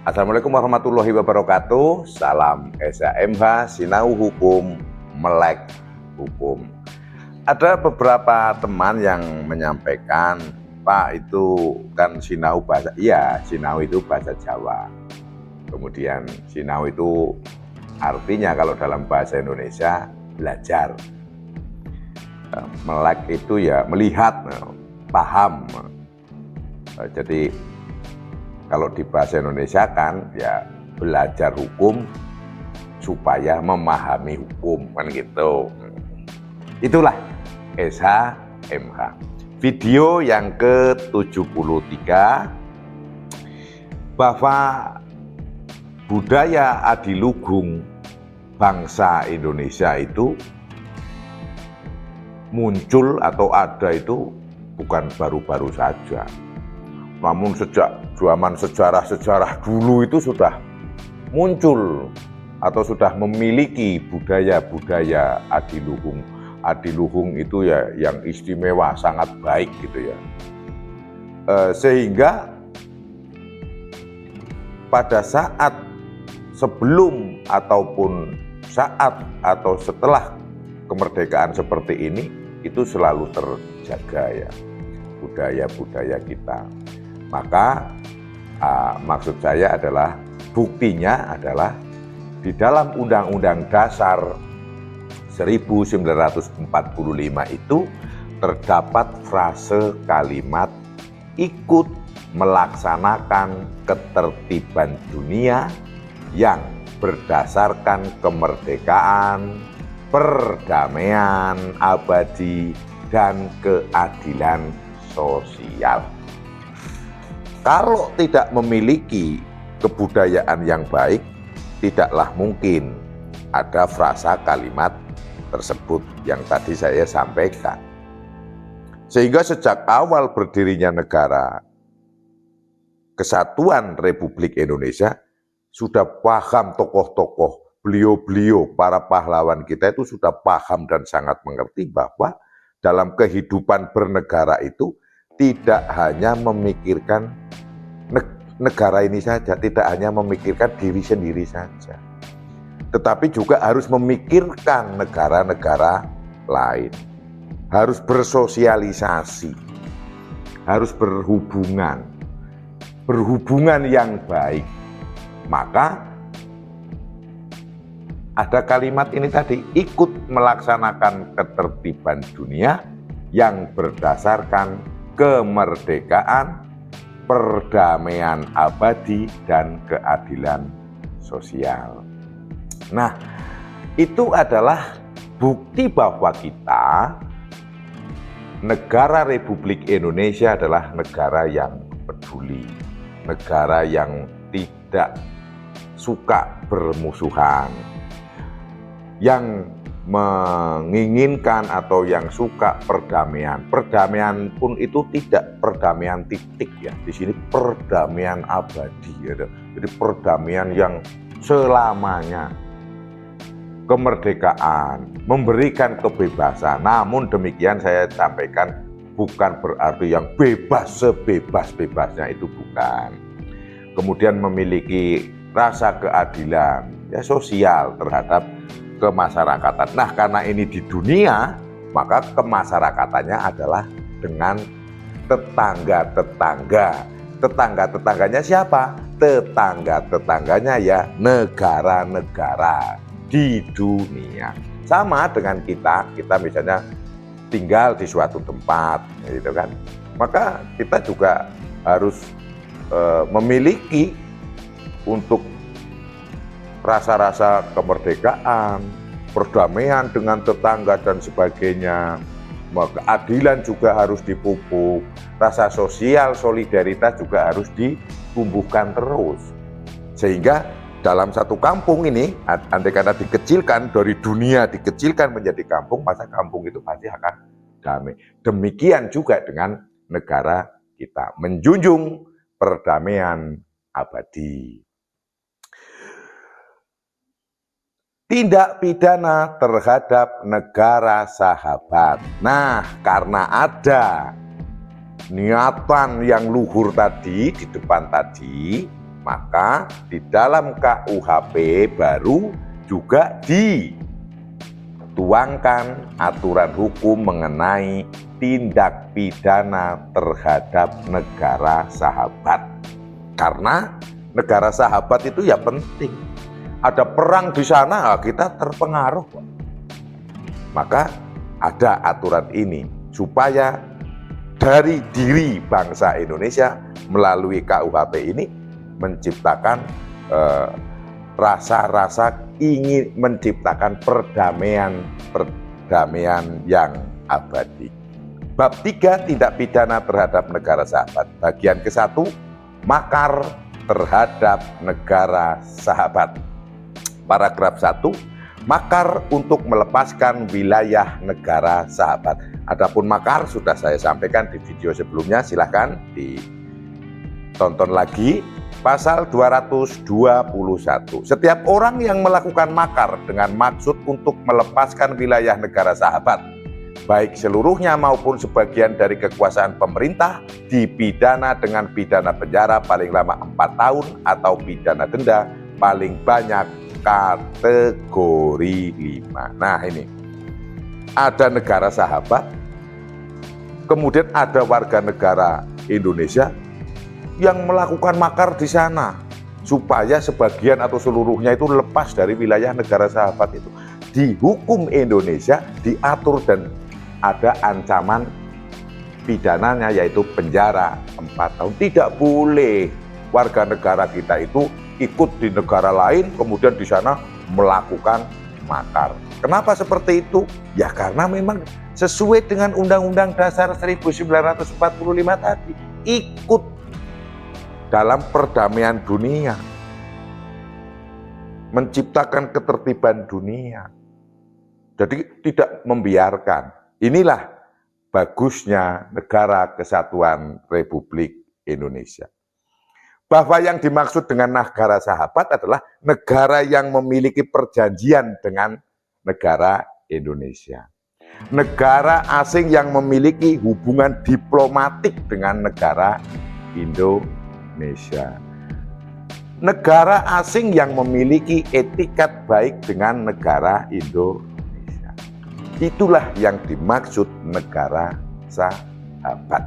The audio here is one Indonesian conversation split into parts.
Assalamualaikum warahmatullahi wabarakatuh. Salam SHMH, Sinau Hukum, Melek Hukum. Ada beberapa teman yang menyampaikan, Pak, itu kan Sinau bahasa, iya, Sinau itu bahasa Jawa. Kemudian Sinau itu artinya kalau dalam bahasa Indonesia belajar. Melek itu ya melihat, paham. Jadi kalau di bahasa Indonesia kan ya belajar hukum supaya memahami hukum, kan gitu. Itulah SHMH. Video yang ke-73 bahwa budaya adiluhung bangsa Indonesia itu muncul atau ada itu bukan baru-baru saja. Namun sejak zaman sejarah-sejarah dulu itu sudah muncul atau sudah memiliki budaya-budaya adiluhung. Adiluhung itu ya yang istimewa, sangat baik gitu ya. Sehingga pada saat sebelum ataupun saat atau setelah kemerdekaan seperti ini, itu selalu terjaga ya budaya-budaya kita. Maka maksud saya adalah buktinya adalah di dalam Undang-Undang Dasar 1945 itu terdapat frase kalimat ikut melaksanakan ketertiban dunia yang berdasarkan kemerdekaan, perdamaian abadi, dan keadilan sosial. Kalau tidak memiliki kebudayaan yang baik, tidaklah mungkin ada frasa kalimat tersebut yang tadi saya sampaikan. Sehingga sejak awal berdirinya negara Kesatuan Republik Indonesia, sudah paham tokoh-tokoh, beliau-beliau, para pahlawan kita itu sudah paham dan sangat mengerti bahwa dalam kehidupan bernegara itu tidak hanya memikirkan negara ini saja, tidak hanya memikirkan diri sendiri saja, tetapi juga harus memikirkan negara-negara lain, harus bersosialisasi, harus berhubungan yang baik. Maka ada kalimat ini tadi, ikut melaksanakan ketertiban dunia yang berdasarkan kemerdekaan, perdamaian abadi, dan keadilan sosial. Nah, itu adalah bukti bahwa kita, negara Republik Indonesia, adalah negara yang peduli, negara yang tidak suka bermusuhan, yang menginginkan atau yang suka perdamaian. Perdamaian pun itu tidak perdamaian titik ya. Di sini perdamaian abadi ya. Jadi perdamaian yang selamanya. Kemerdekaan, memberikan kebebasan. Namun demikian saya sampaikan bukan berarti yang bebas sebebas-bebasnya, itu bukan. Kemudian memiliki rasa keadilan ya sosial terhadap kemasyarakatan. Nah, karena ini di dunia, maka kemasyarakatannya adalah dengan tetangga-tetangga. Tetangga-tetangganya siapa? Tetangga-tetangganya ya negara-negara di dunia. Sama dengan kita misalnya tinggal di suatu tempat, gitu kan. Maka kita juga harus memiliki untuk rasa-rasa kemerdekaan, perdamaian dengan tetangga dan sebagainya. Keadilan juga harus dipupuk, rasa sosial, solidaritas juga harus ditumbuhkan terus. Sehingga dalam satu kampung ini, andai kata dikecilkan dari dunia, dikecilkan menjadi kampung, maka kampung itu pasti akan damai. Demikian juga dengan negara kita, menjunjung perdamaian abadi. Tindak pidana terhadap negara sahabat. Nah, karena ada niatan yang luhur tadi di depan tadi, Maka di dalam KUHP baru juga dituangkan aturan hukum mengenai tindak pidana terhadap negara sahabat. Karena negara sahabat itu ya penting. Ada perang di sana, kita terpengaruh. Maka ada aturan ini supaya dari diri bangsa Indonesia melalui KUHP ini menciptakan rasa-rasa ingin menciptakan perdamaian yang abadi. Bab 3 tindak pidana terhadap negara sahabat. Bagian ke-1 makar terhadap negara sahabat. Paragraf 1 makar untuk melepaskan wilayah negara sahabat. Adapun makar sudah saya sampaikan di video sebelumnya, silahkan ditonton lagi. Pasal 221. Setiap orang yang melakukan makar dengan maksud untuk melepaskan wilayah negara sahabat, baik seluruhnya maupun sebagian dari kekuasaan pemerintah, dipidana dengan pidana penjara paling lama 4 tahun atau pidana denda paling banyak kategori 5. Nah ini, ada negara sahabat, kemudian ada warga negara Indonesia yang melakukan makar di sana supaya sebagian atau seluruhnya itu lepas dari wilayah negara sahabat itu. Di hukum Indonesia diatur dan ada ancaman pidananya yaitu penjara 4 tahun. Tidak boleh warga negara kita itu ikut di negara lain kemudian di sana melakukan makar. Kenapa seperti itu? Ya karena memang sesuai dengan Undang-Undang Dasar 1945 tadi, ikut dalam perdamaian dunia, menciptakan ketertiban dunia. Jadi tidak membiarkan. Inilah bagusnya Negara Kesatuan Republik Indonesia. Bahwa yang dimaksud dengan negara sahabat adalah negara yang memiliki perjanjian dengan negara Indonesia. Negara asing yang memiliki hubungan diplomatik dengan negara Indonesia. Negara asing yang memiliki etikat baik dengan negara Indonesia. Itulah yang dimaksud negara sahabat.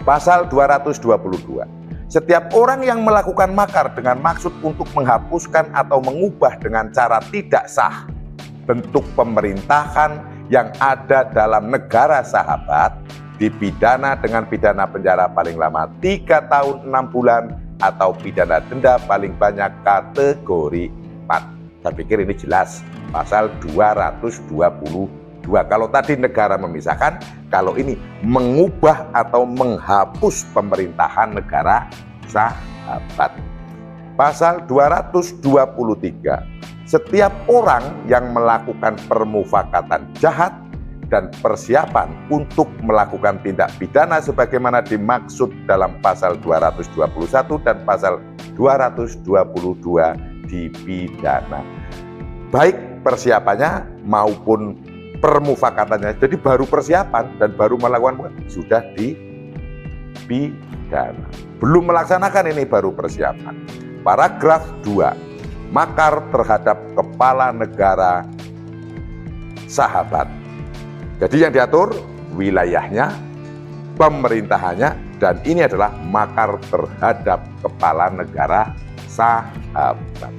Pasal 222. Setiap orang yang melakukan makar dengan maksud untuk menghapuskan atau mengubah dengan cara tidak sah bentuk pemerintahan yang ada dalam negara sahabat dipidana dengan pidana penjara paling lama 3 tahun 6 bulan atau pidana denda paling banyak kategori 4. Saya pikir ini jelas, pasal 222. Kalau tadi negara memisahkan, kalau ini mengubah atau menghapus pemerintahan negara sahabat. Pasal 223. Setiap orang yang melakukan permufakatan jahat dan persiapan untuk melakukan tindak pidana sebagaimana dimaksud dalam pasal 221 dan pasal 222 dipidana. Baik persiapannya maupun permufakatannya. Jadi baru persiapan dan baru melakukan sudah dipidana. Belum melaksanakan ini baru persiapan. Paragraf 2. Makar terhadap kepala negara sahabat. Jadi yang diatur wilayahnya, pemerintahannya, dan ini adalah makar terhadap kepala negara sahabat.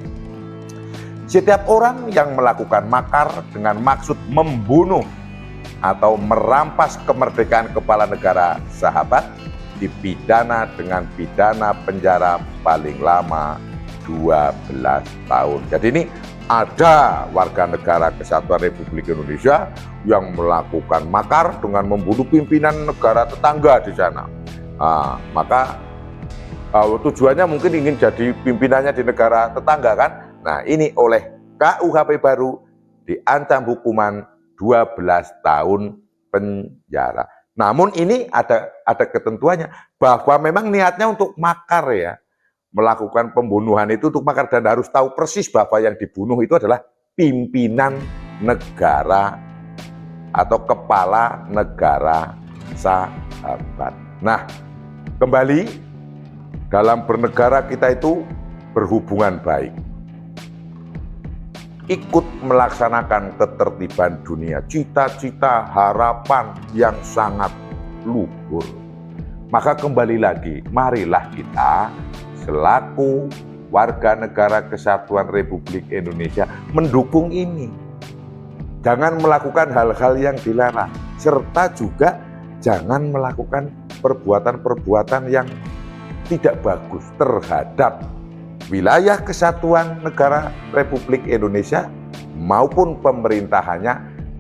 Setiap orang yang melakukan makar dengan maksud membunuh atau merampas kemerdekaan kepala negara sahabat dipidana dengan pidana penjara paling lama 12 tahun. Jadi ini ada warga negara Kesatuan Republik Indonesia yang melakukan makar dengan membunuh pimpinan negara tetangga di sana. Maka tujuannya mungkin ingin jadi pimpinannya di negara tetangga kan. Nah ini oleh KUHP baru diancam hukuman 12 tahun penjara. Namun ini ada ketentuannya bahwa memang niatnya untuk makar ya. Melakukan pembunuhan itu untuk makar dan harus tahu persis bahwa yang dibunuh itu adalah pimpinan negara atau kepala negara sahabat. Nah, kembali dalam bernegara kita itu berhubungan baik, ikut melaksanakan ketertiban dunia, cita-cita, harapan yang sangat luhur. Maka kembali lagi, marilah kita selaku warga negara Kesatuan Republik Indonesia mendukung ini. Jangan melakukan hal-hal yang dilarang, serta juga jangan melakukan perbuatan-perbuatan yang tidak bagus terhadap wilayah Kesatuan Negara Republik Indonesia maupun pemerintahannya,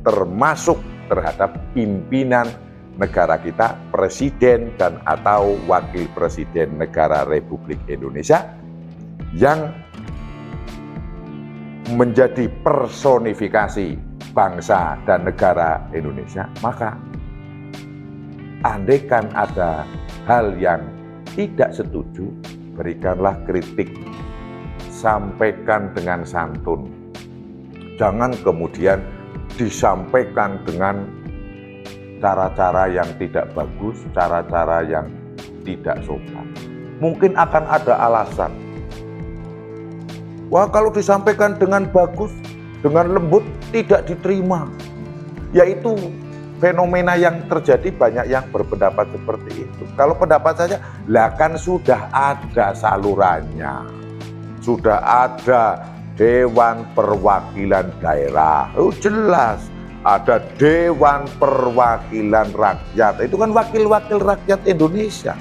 termasuk terhadap pimpinan negara kita, presiden dan atau wakil presiden negara Republik Indonesia yang menjadi personifikasi bangsa dan negara Indonesia. Maka andaikan ada hal yang tidak setuju, berikanlah kritik, sampaikan dengan santun. Jangan kemudian disampaikan dengan cara-cara yang tidak bagus, cara-cara yang tidak sopan. Mungkin akan ada alasan. Wah, kalau disampaikan dengan bagus, dengan lembut, tidak diterima. Yaitu fenomena yang terjadi, banyak yang berpendapat seperti itu. Kalau pendapat saja, lah kan sudah ada salurannya. Sudah ada Dewan Perwakilan Daerah. Oh jelas, ada Dewan Perwakilan Rakyat. Itu kan wakil-wakil rakyat Indonesia.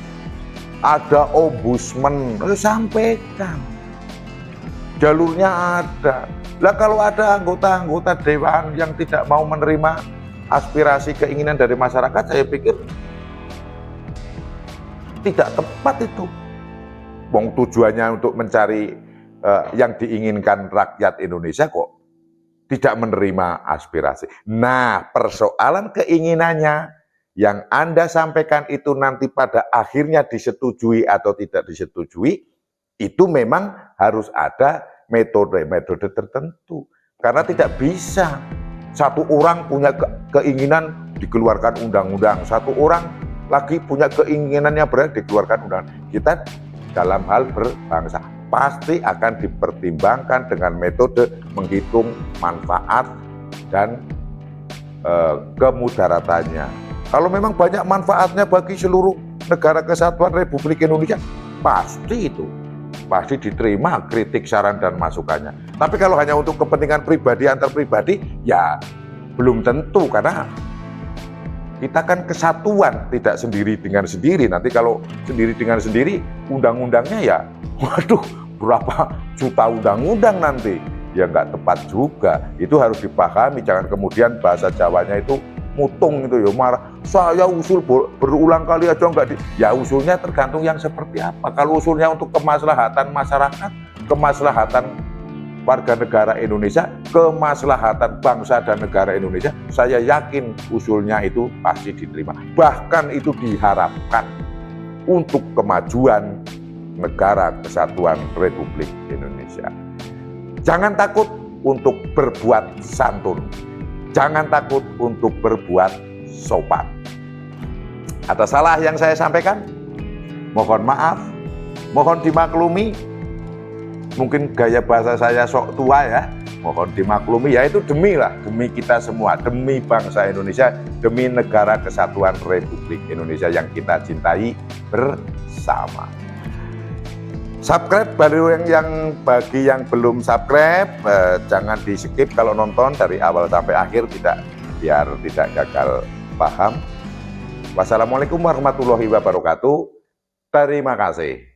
Ada Ombudsman, sampaikan. Jalurnya ada. Lah kalau ada anggota-anggota dewan yang tidak mau menerima aspirasi keinginan dari masyarakat, saya pikir tidak tepat itu. Wong tujuannya untuk mencari yang diinginkan rakyat Indonesia kok tidak menerima aspirasi. Nah, persoalan keinginannya yang Anda sampaikan itu nanti pada akhirnya disetujui atau tidak disetujui, itu memang harus ada metode-metode tertentu. Karena tidak bisa satu orang punya keinginan dikeluarkan undang-undang, satu orang lagi punya keinginannya berarti dikeluarkan undang-undang. Kita dalam hal berbangsa pasti akan dipertimbangkan dengan metode menghitung manfaat dan kemudaratannya. Kalau memang banyak manfaatnya bagi seluruh negara Kesatuan Republik Indonesia, pasti diterima kritik, saran, dan masukannya. Tapi kalau hanya untuk kepentingan pribadi antar pribadi, ya belum tentu, karena kita kan kesatuan, tidak sendiri dengan sendiri. Nanti kalau sendiri dengan sendiri, undang-undangnya ya, waduh, berapa juta undang-undang nanti. Ya nggak tepat juga. Itu harus dipahami, jangan kemudian bahasa Jawanya itu mutung itu ya, marah. Saya usul berulang kali aja enggak ya usulnya tergantung yang seperti apa. Kalau usulnya untuk kemaslahatan masyarakat, kemaslahatan warga negara Indonesia, kemaslahatan bangsa dan negara Indonesia, saya yakin usulnya itu pasti diterima. Bahkan itu diharapkan untuk kemajuan negara Kesatuan Republik Indonesia. Jangan takut untuk berbuat santun. Jangan takut untuk berbuat sopan. Ada salah yang saya sampaikan? Mohon maaf, mohon dimaklumi. Mungkin gaya bahasa saya sok tua ya, mohon dimaklumi. Ya itu demi kita semua, demi bangsa Indonesia, demi negara Kesatuan Republik Indonesia yang kita cintai bersama. Subscribe bagi yang belum subscribe, jangan di skip kalau nonton dari awal sampai akhir, biar tidak gagal paham. Wassalamualaikum warahmatullahi wabarakatuh. Terima kasih.